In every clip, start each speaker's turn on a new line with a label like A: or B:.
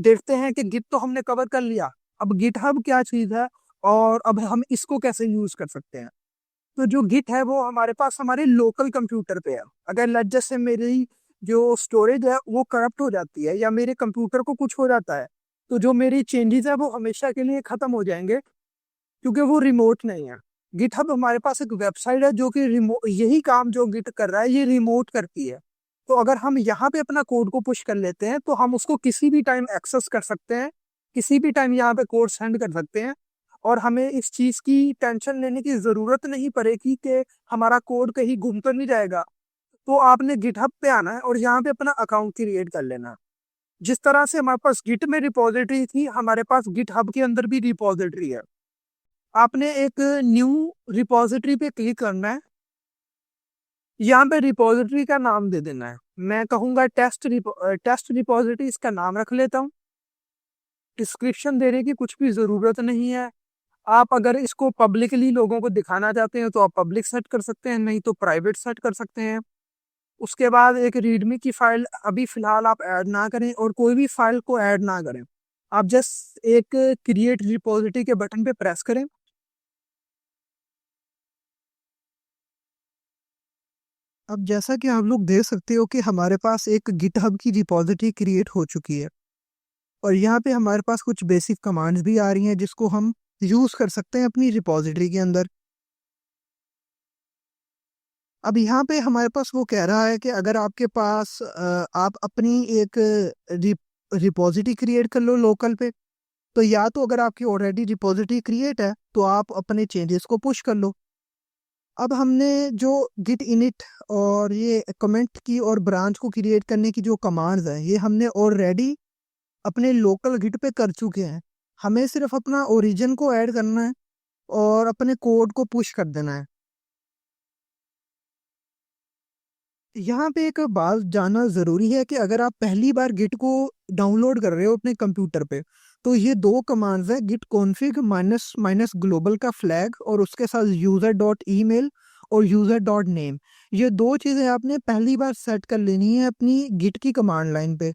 A: देखते हैं कि गिट तो हमने कवर कर लिया, अब गिटहब क्या चीज़ है और अब हम इसको कैसे यूज कर सकते हैं। तो जो गिट है वो हमारे पास हमारे लोकल कंप्यूटर पे है। अगर लेट जैसे मेरी जो स्टोरेज है वो करप्ट हो जाती है या मेरे कंप्यूटर को कुछ हो जाता है, तो जो मेरी चेंजेस है वो हमेशा के लिए खत्म हो जाएंगे, क्योंकि वो रिमोट नहीं है। गिटहब हमारे पास एक वेबसाइट है जो कि रिमोट, यही काम जो गिट कर रहा है ये रिमोट करती है। तो अगर हम यहाँ पे अपना कोड को पुश कर लेते हैं तो हम उसको किसी भी टाइम एक्सेस कर सकते हैं, किसी भी टाइम यहाँ पे कोड सेंड कर सकते हैं, और हमें इस चीज की टेंशन लेने की जरूरत नहीं पड़ेगी कि हमारा कोड कहीं घूम तो नहीं जाएगा। तो आपने गिटहब पे आना है और यहाँ पे अपना अकाउंट क्रिएट कर लेना है। जिस तरह से हमारे पास गिट में रिपोजिटरी थी, हमारे पास गिटहब के अंदर भी रिपोजिटरी है। आपने एक न्यू रिपोजिटरी पे क्लिक करना है, यहाँ पे रिपोजिटरी का नाम दे देना है। मैं कहूँगा टेस्ट रिपोजिटरी, इसका नाम रख लेता हूँ। डिस्क्रिप्शन देने की कुछ भी ज़रूरत नहीं है। आप अगर इसको पब्लिकली लोगों को दिखाना चाहते हैं तो आप पब्लिक सेट कर सकते हैं, नहीं तो प्राइवेट सेट कर सकते हैं। उसके बाद एक रीडमी की फाइल अभी फिलहाल आप ऐड ना करें और कोई भी फाइल को ऐड ना करें। आप जस्ट एक क्रिएट रिपोजिटरी के बटन पे प्रेस करें। अब जैसा कि आप लोग देख सकते हो कि हमारे पास एक गिटहब की रिपोजिटरी क्रिएट हो चुकी है और यहाँ पे हमारे पास कुछ बेसिक कमांड्स भी आ रही हैं जिसको हम यूज़ कर सकते हैं अपनी रिपोजिटरी के अंदर। अब यहाँ पे हमारे पास वो कह रहा है कि अगर आपके पास आप अपनी एक रिपोजिटरी क्रिएट कर लो लोकल पे, तो या तो अगर आपकी ऑलरेडी रिपोजिटरी क्रिएट है तो आप अपने चेंजेस को पुश कर लो। अब हमने जो गिट इनिट और ये कमेंट की और ब्रांच को क्रिएट करने की जो कमांड्स हैं ये हमने ऑलरेडी अपने लोकल गिट पे कर चुके हैं। हमें सिर्फ अपना ओरिजिन को ऐड करना है और अपने कोड को पुश कर देना है। यहाँ पे एक बात जानना ज़रूरी है कि अगर आप पहली बार गिट को डाउनलोड कर रहे हो अपने कंप्यूटर पे, तो ये दो कमांड्स हैं, git config minus minus global का फ्लैग और उसके साथ यूज़र डॉट ईमेल और यूज़र डॉट नेम। ये दो चीज़ें आपने पहली बार सेट कर लेनी है अपनी गिट की कमांड लाइन पे।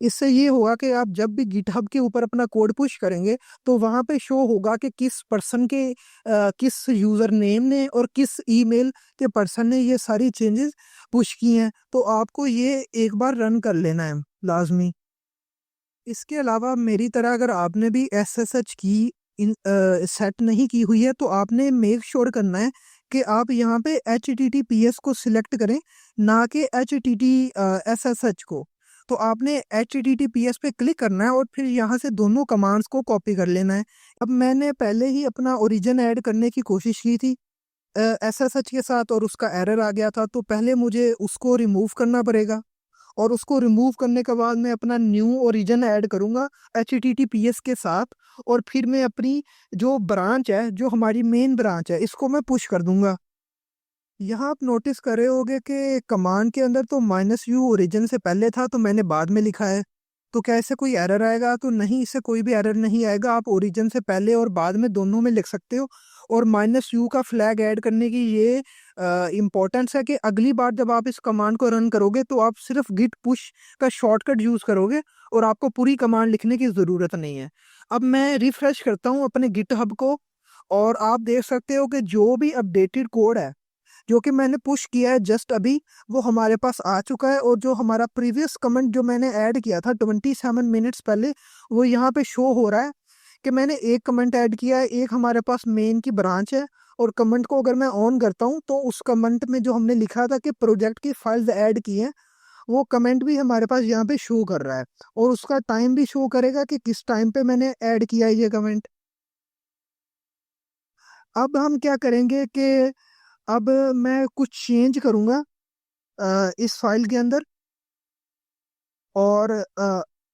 A: इससे ये होगा कि आप जब भी गिटहब के ऊपर अपना कोड पुश करेंगे तो वहाँ पे शो होगा कि किस पर्सन के किस यूज़र नेम ने और किस ईमेल के पर्सन ने ये सारी चेंजेस पुश की हैं। तो आपको ये एक बार रन कर लेना है लाजमी। इसके अलावा मेरी तरह अगर आपने भी एसएसएच की सेट नहीं की हुई है तो आपने मेक श्योर करना है कि आप यहाँ पे HTTPS को सिलेक्ट करें, ना कि HTTPS को। तो आपने HTTPS पे क्लिक करना है और फिर यहाँ से दोनों कमांड्स को कॉपी कर लेना है। अब मैंने पहले ही अपना ओरिजिन ऐड करने की कोशिश की थी SSH के साथ और उसका एरर आ गया था, तो पहले मुझे उसको रिमूव करना पड़ेगा और उसको रिमूव करने के बाद मैं अपना न्यू ओरिजिन ऐड करूँगा HTTPS के साथ, और फिर मैं अपनी जो ब्रांच है, जो हमारी मेन ब्रांच है, इसको मैं पुश कर दूंगा। यहाँ आप नोटिस कर रहे होगे कि कमांड के अंदर तो -u ओरिजिन से पहले था तो मैंने बाद में लिखा है। तो क्या इससे कोई एरर आएगा? तो नहीं, इससे कोई भी एरर नहीं आएगा। आप ओरिजिन से पहले और बाद में दोनों में लिख सकते हो। और -u का फ्लैग ऐड करने की ये इम्पोर्टेंस है कि अगली बार जब आप इस कमांड को रन करोगे तो आप सिर्फ गिट पुश का शॉर्टकट यूज़ करोगे और आपको पूरी कमांड लिखने की ज़रूरत नहीं है। अब मैं रिफ्रेश करता हूँ अपने गिटहब को और आप देख सकते हो कि जो भी अपडेटेड कोड है जो कि मैंने पुश किया है जस्ट अभी, वो हमारे पास आ चुका है। और जो हमारा प्रीवियस कमेंट जो मैंने ऐड किया था 27 मिनट्स पहले, वो यहाँ पे शो हो रहा है कि मैंने एक कमेंट ऐड किया है। एक हमारे पास मेन की ब्रांच है और कमेंट को अगर मैं ऑन करता हूँ तो उस कमेंट में जो हमने लिखा था कि प्रोजेक्ट की फाइल्स ऐड की हैं, वो कमेंट भी हमारे पास यहाँ पे शो कर रहा है और उसका टाइम भी शो करेगा कि किस टाइम पे मैंने ऐड किया है ये कमेंट। अब हम क्या करेंगे कि अब मैं कुछ चेंज करूँगा इस फाइल के अंदर। और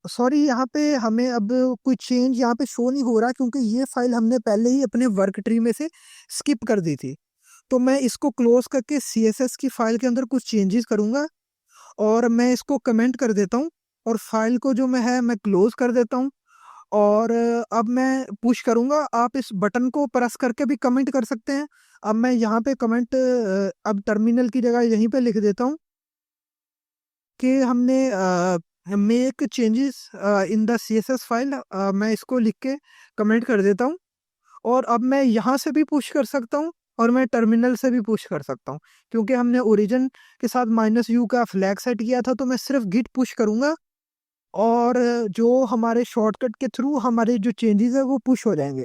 A: सॉरी, यहाँ पे हमें अब कोई चेंज यहाँ पे शो नहीं हो रहा क्योंकि ये फाइल हमने पहले ही अपने वर्क ट्री में से स्किप कर दी थी। तो मैं इसको क्लोज करके CSS की फाइल के अंदर कुछ चेंजेस करूँगा और मैं इसको कमेंट कर देता हूँ और फाइल को जो मैं क्लोज कर देता हूँ। और अब मैं पुश करूँगा, आप इस बटन को प्रेस करके भी कमेंट कर सकते हैं। अब मैं यहाँ पे कमेंट अब टर्मिनल की जगह यहीं पे लिख देता हूँ कि हमने make changes in the CSS file, मैं इसको लिख के कमेंट कर देता हूँ। और अब मैं यहाँ से भी पुश कर सकता हूँ और मैं टर्मिनल से भी पुश कर सकता हूँ, क्योंकि हमने ओरिजिन के साथ -u का फ्लैग सेट किया था, तो मैं सिर्फ गिट पुश करूँगा और जो हमारे शॉर्टकट के थ्रू हमारे जो चेंजेस है वो पुश हो जाएंगे।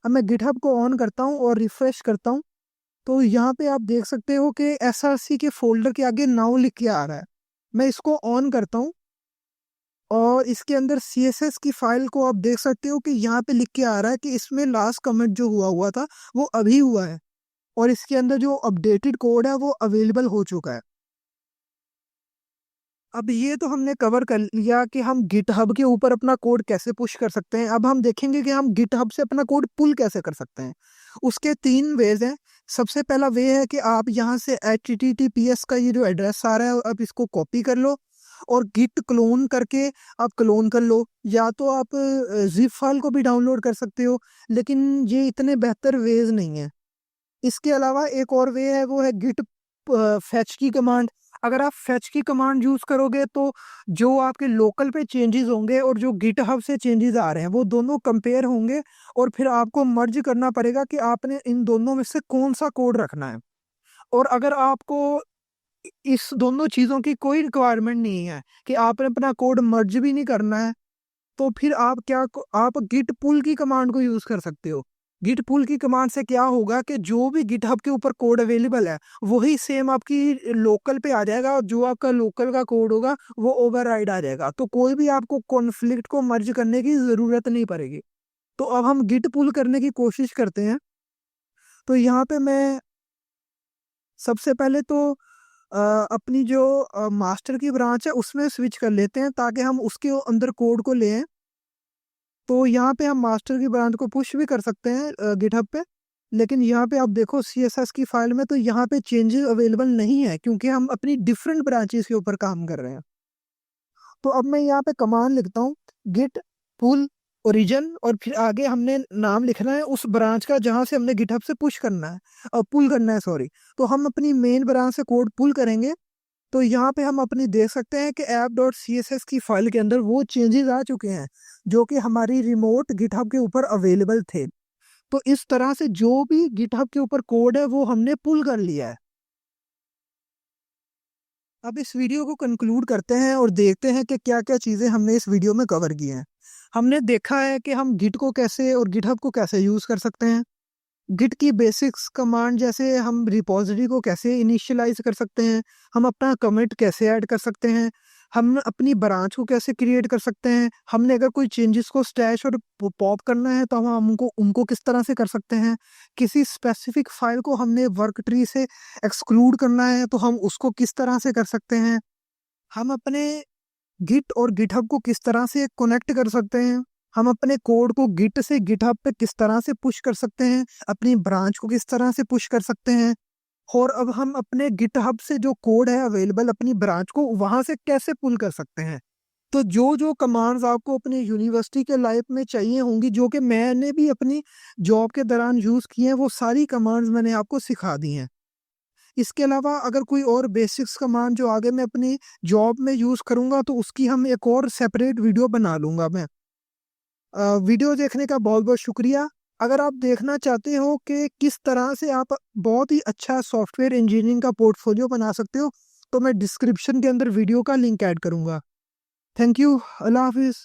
A: अब मैं गिटहब को ऑन करता हूँ और रिफ्रेश करता हूँ, तो यहाँ पे आप देख सकते हो कि SRC के फोल्डर के आगे नाउ लिख के आ रहा है। मैं इसको ऑन करता हूँ और इसके अंदर CSS की फाइल को आप देख सकते हो कि यहाँ पे लिख के आ रहा है कि इसमें लास्ट कमेंट जो हुआ था वो अभी हुआ है और इसके अंदर जो अपडेटेड कोड है वो अवेलेबल हो चुका है। अब ये तो हमने कवर कर लिया कि हम गिटहब के ऊपर अपना कोड कैसे पुश कर सकते हैं। अब हम देखेंगे कि हम गिटहब से अपना कोड पुल कैसे कर सकते हैं। उसके 3 वेज हैं। सबसे पहला वे है कि आप यहाँ से HTTPS का ये जो एड्रेस आ रहा है, आप इसको कॉपी कर लो और गिट क्लोन करके आप क्लोन कर लो, या तो आप जिप फाइल को भी डाउनलोड कर सकते हो, लेकिन ये इतने बेहतर वेज नहीं है। इसके अलावा एक और वे है, वो है गिट फैच की कमांड। अगर आप फैच की कमांड यूज करोगे तो जो आपके लोकल पे चेंजेस होंगे और जो गिटहब से चेंजेस आ रहे हैं वो दोनों कंपेयर होंगे और फिर आपको मर्ज करना पड़ेगा कि आपने इन दोनों में से कौन सा कोड रखना है। और अगर आपको इस दोनों चीज़ों की कोई रिक्वायरमेंट नहीं है कि आपने अपना कोड मर्ज भी नहीं करना है, तो फिर आप गिट पुल की कमांड को यूज कर सकते हो। गिट पुल की कमांड से क्या होगा कि जो भी गिटहब के ऊपर कोड अवेलेबल है वही सेम आपकी लोकल पे आ जाएगा और जो आपका लोकल का कोड होगा वो ओवरराइड आ जाएगा, तो कोई भी आपको कॉन्फ्लिक्ट को मर्ज करने की ज़रूरत नहीं पड़ेगी। तो अब हम गिट पुल करने की कोशिश करते हैं। तो यहाँ पे मैं सबसे पहले तो अपनी जो मास्टर की ब्रांच है उसमें स्विच कर लेते हैं ताकि हम उसके अंदर कोड को ले आएं। तो यहाँ पे हम मास्टर की ब्रांच को पुश भी कर सकते हैं गिटहब पे, लेकिन यहाँ पे आप देखो CSS की फाइल में तो यहाँ पे चेंजेस अवेलेबल नहीं है क्योंकि हम अपनी डिफरेंट ब्रांचेस के ऊपर काम कर रहे हैं। तो अब मैं यहाँ पे कमांड लिखता हूँ गिट पुल ओरिजिन और फिर आगे हमने नाम लिखना है उस ब्रांच का जहाँ से हमने गिटहब से पुश करना है और पुल करना है, सॉरी। तो हम अपनी मेन ब्रांच से कोड पुल करेंगे। तो यहाँ पे हम अपनी देख सकते हैं कि app.css की फाइल के अंदर वो चेंजेस आ चुके हैं जो कि हमारी रिमोट गिटहब के ऊपर अवेलेबल थे। तो इस तरह से जो भी गिटहब के ऊपर कोड है वो हमने पुल कर लिया है। अब इस वीडियो को कंक्लूड करते हैं और देखते हैं कि क्या क्या चीज़ें हमने इस वीडियो में कवर की हैं। हमने देखा है कि हम गिट को कैसे और गिटहब को कैसे यूज़ कर सकते हैं। गिट की बेसिक्स कमांड जैसे हम रिपॉजिटरी को कैसे इनिशियलाइज कर सकते हैं, हम अपना कमिट कैसे ऐड कर सकते हैं, हम अपनी ब्रांच को कैसे क्रिएट कर सकते हैं, हमने अगर कोई चेंजेस को स्टैश और पॉप करना है तो हम उनको उनको किस तरह से कर सकते हैं, किसी स्पेसिफिक फाइल को हमने वर्क ट्री से एक्सक्लूड करना है तो हम उसको किस तरह से कर सकते हैं, हम अपने गिट और गिटहब को किस तरह से कनेक्ट कर सकते हैं, हम अपने कोड को गिट से गिटहब पे किस तरह से पुश कर सकते हैं, अपनी ब्रांच को किस तरह से पुश कर सकते हैं, और अब हम अपने गिटहब से जो कोड है अवेलेबल अपनी ब्रांच को वहां से कैसे पुल कर सकते हैं। तो जो जो कमांड्स आपको अपनी यूनिवर्सिटी के लाइफ में चाहिए होंगी, जो कि मैंने भी अपनी जॉब के दौरान यूज़ की हैं, वो सारी कमांड्स मैंने आपको सिखा दी हैं। इसके अलावा अगर कोई और बेसिक्स कमांड जो आगे मैं अपनी जॉब में यूज़ करूँगा तो उसकी हम एक और सेपरेट वीडियो बना लूँगा मैं। वीडियो देखने का बहुत बहुत शुक्रिया। अगर आप देखना चाहते हो कि किस तरह से आप बहुत ही अच्छा सॉफ्टवेयर इंजीनियरिंग का पोर्टफोलियो बना सकते हो, तो मैं डिस्क्रिप्शन के अंदर वीडियो का लिंक ऐड करूँगा। Thank you. अल्लाह हाफिज़।